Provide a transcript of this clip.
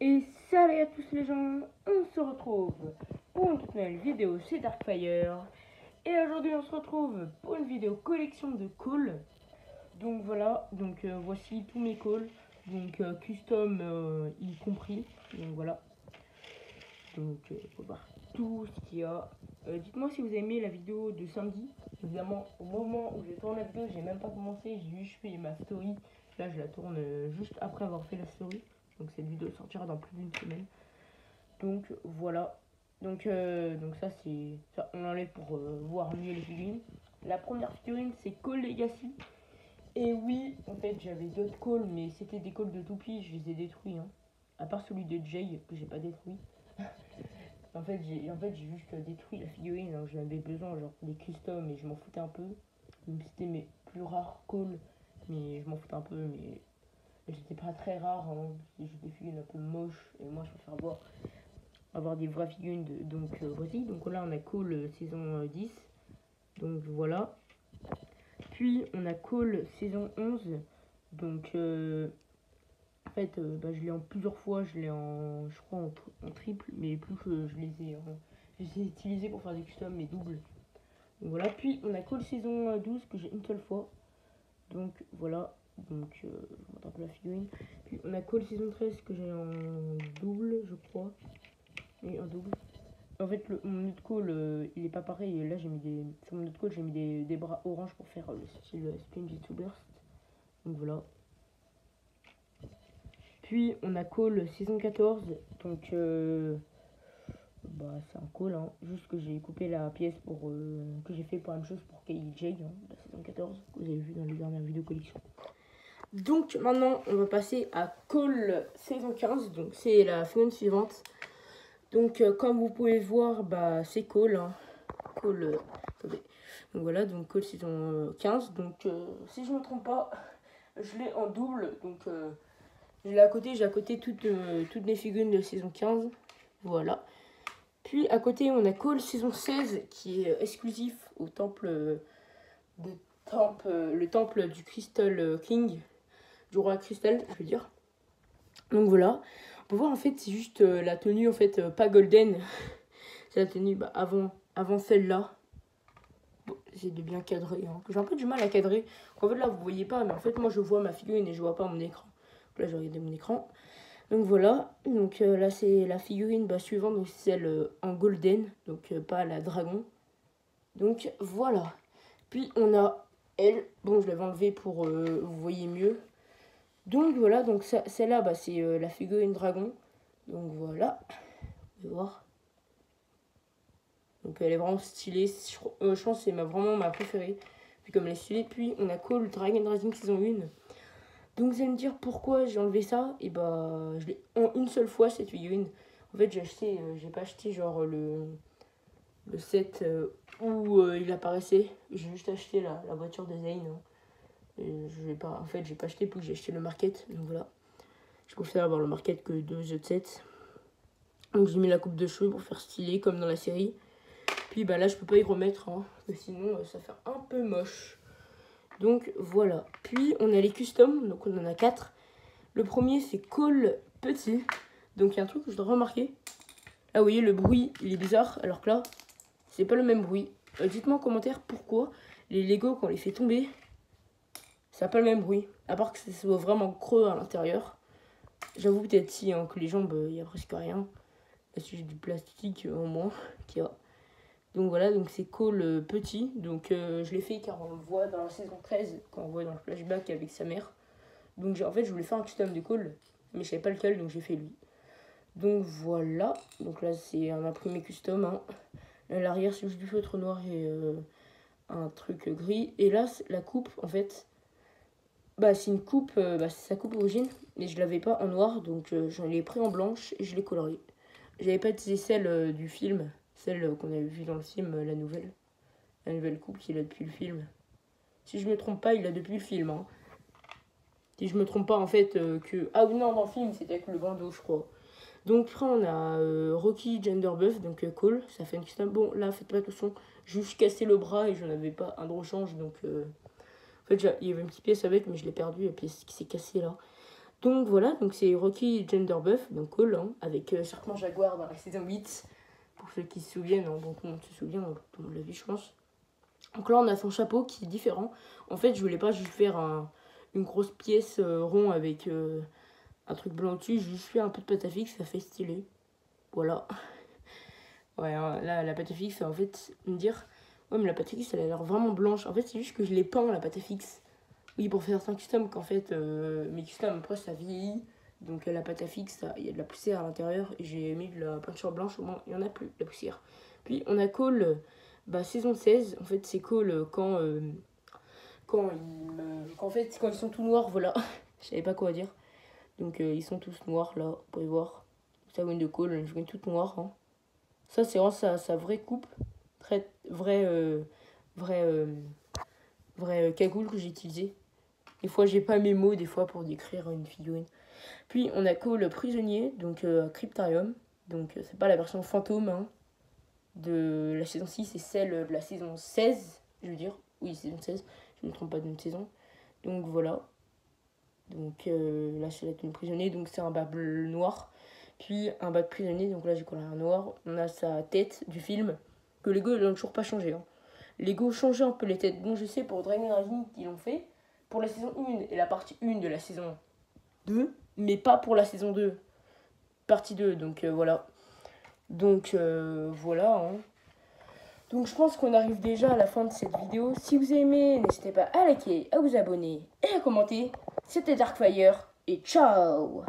Et salut à tous les gens, on se retrouve pour une toute nouvelle vidéo chez Darkfire. Et aujourd'hui on se retrouve pour une vidéo collection de calls. Donc voilà, voici tous mes calls, custom y compris. Donc voilà, faut voir tout ce qu'il y a. Dites-moi si vous avez aimé la vidéo de samedi. Évidemment, au moment où je tourne la vidéo, j'ai même pas commencé, j'ai juste fait ma story. Là je la tourne juste après avoir fait la story. Donc cette vidéo sortira dans plus d'une semaine. Donc voilà. Donc ça c'est ça, on enlève pour voir mieux les figurines. La première figurine c'est Call Legacy. Et oui, en fait j'avais d'autres calls, mais c'était des calls de Toupie, je les ai détruits. Hein. À part celui de Jay que j'ai pas détruit. en fait j'ai juste détruit la figurine. Hein. J'en avais besoin genre des customs et je m'en foutais un peu. Même si c'était mes plus rares calls, mais je m'en foutais un peu. Mais j'étais pas très rare. Hein. C'est juste des figurines un peu moches et moi je préfère avoir des vraies figurines donc voici. Donc là on a Call saison 10. Donc voilà. Puis on a Call saison 11. Donc en fait je l'ai en plusieurs fois, je l'ai en je crois en triple, mais plus que je les ai utilisés pour faire des customs mais doubles. Donc voilà. Puis on a Call saison 12 que j'ai une seule fois. Donc voilà. Donc je vous montre un peu la figurine. Puis on a Call saison 13 que j'ai en double je crois. Et un double. En fait, mon autre call, il est pas pareil. Là, j'ai mis des. Sur mon autre call, j'ai mis des bras orange pour faire le style Spin Jitsu Burst. Donc voilà. Puis, on a call saison 14. Donc, c'est un call. Hein. Juste que j'ai coupé la pièce pour que j'ai fait pour la même chose pour KJ, hein, la saison 14, que vous avez vu dans les dernières vidéos collection. Donc, maintenant, on va passer à call saison 15. Donc, c'est la figurine suivante. Donc comme vous pouvez voir, c'est Call. Hein. Call, attendez. Donc voilà, donc Call saison 15. Donc si je ne me trompe pas, je l'ai en double. Donc j'ai à côté toutes les figurines de saison 15. Voilà. Puis à côté, on a Call saison 16 qui est exclusif au temple le temple du Crystal King, du roi Crystal, je veux dire. Donc voilà. On peut voir en fait c'est juste la tenue en fait pas golden. C'est la tenue avant celle-là. Bon, j'ai de bien cadrer. Hein. J'ai un peu du mal à cadrer. En fait là vous voyez pas, mais en fait moi je vois ma figurine et je vois pas mon écran. Donc là j'ai regardé mon écran. Donc voilà. Donc là c'est la figurine suivante, donc celle en golden, donc pas la dragon. Donc voilà. Puis on a elle. Bon je l'avais enlevée pour vous voyez mieux. Donc voilà, donc celle-là c'est la figurine dragon. Donc voilà. Vous pouvez voir. Donc elle est vraiment stylée. Je pense que c'est vraiment ma préférée. Puis comme elle est stylée. Puis on a Call Dragon Rising saison 1. Donc vous allez me dire pourquoi j'ai enlevé ça. Et je l'ai en une seule fois cette figurine. En fait j'ai pas acheté genre le set où il apparaissait. J'ai juste acheté la voiture de Zane. Hein. Et j'ai pas acheté puis j'ai acheté le market. Donc voilà. Je préfère avoir le market que deux autres sets. Donc j'ai mis la coupe de cheveux pour faire stylé comme dans la série. Puis là je peux pas y remettre, hein, parce que sinon ça fait un peu moche. Donc voilà. Puis on a les customs, donc on en a 4. Le premier c'est Call Petit. Donc il y a un truc que je dois remarquer. Ah vous voyez le bruit il est bizarre, alors que là c'est pas le même bruit. Dites-moi en commentaire pourquoi les Lego quand on les fait tomber, ça n'a pas le même bruit. À part que ça soit vraiment creux à l'intérieur. J'avoue peut-être si hein, que les jambes il y a presque rien. Là c'est juste du plastique en moins qu'il y a. Donc voilà, donc c'est Call Petit. Donc je l'ai fait car on le voit dans la saison 13, quand on voit dans le flashback avec sa mère. Donc en fait, je voulais faire un custom de Call, mais je savais pas lequel, donc j'ai fait lui. Donc voilà, donc là c'est un imprimé custom. Hein. L'arrière c'est juste du feutre noir et un truc gris. Et là, la coupe, en fait, c'est une coupe, c'est sa coupe origine, mais je l'avais pas en noir, donc j'en ai pris en blanche et je l'ai colorié. J'avais pas utilisé celle du film. Celle qu'on avait vue dans le film, la nouvelle coupe qu'il a depuis le film. Si je me trompe pas, il a depuis le film. Hein. Si je me trompe pas, en fait, que... Ah oui, non, dans le film, c'était avec le bandeau, je crois. Donc, après, on a Rocky Genderbuff, donc Cole, ça fait une custom. Bon, là, faites pas attention, j'ai juste cassé le bras et j'en avais pas un de rechange, donc... En fait, il y avait une petite pièce avec, mais je l'ai perdu, la pièce qui s'est cassée, là. Donc voilà, donc c'est Rocky Genderbuff, donc Cole, hein, avec Serpent Jaguar dans la saison 8, pour ceux qui se souviennent, hein, donc on se souvient, on l'a vu je pense. Donc là on a son chapeau qui est différent. En fait je voulais pas juste faire une grosse pièce rond avec un truc blanc dessus, j'ai juste fait un peu de pâte à fixe, ça fait stylé. Voilà. Ouais, hein, là la pâte à fixe, en fait, me dire, ouais mais la pâte à fixe elle a l'air vraiment blanche. En fait c'est juste que je l'ai peint la pâte à fixe. Oui, pour faire certains customs, qu'en fait, mes customs, après, ça vieillit. Donc, la pâte à fixe, il y a de la poussière à l'intérieur. Et j'ai mis de la peinture blanche, au moins, il n'y en a plus, de la poussière. Puis, on a Cole, saison 16. En fait, c'est Cole en fait, quand ils sont tout noirs, voilà. Je savais pas quoi dire. Donc, ils sont tous noirs, là, vous pouvez voir. Ça win de Cole, une joue toute noire. Hein. Ça, c'est vraiment sa vraie coupe. Très, vrai cagoule que j'ai utilisé. Des fois, j'ai pas mes mots, des fois, pour décrire une figurine. Puis, on a Cole prisonnier, donc Cryptarium. Donc, c'est pas la version fantôme hein, de la saison 6, c'est celle de la saison 16, je veux dire. Oui, saison 16, je ne me trompe pas d'une saison. Donc, voilà. Donc, là, c'est la tenue prisonnier, donc c'est un bas bleu noir. Puis, un bas de prisonnier, donc là, j'ai collé un noir. On a sa tête du film, que Lego, ils n'ont toujours pas changé. Hein. Lego changeait un peu les têtes. Bon, je sais, pour Dragon Rising, ils l'ont fait. Pour la saison 1 et la partie 1 de la saison 2, mais pas pour la saison 2, partie 2, donc voilà. Donc voilà. Hein. Donc je pense qu'on arrive déjà à la fin de cette vidéo. Si vous avez aimé, n'hésitez pas à liker, à vous abonner et à commenter. C'était Darkfire et ciao!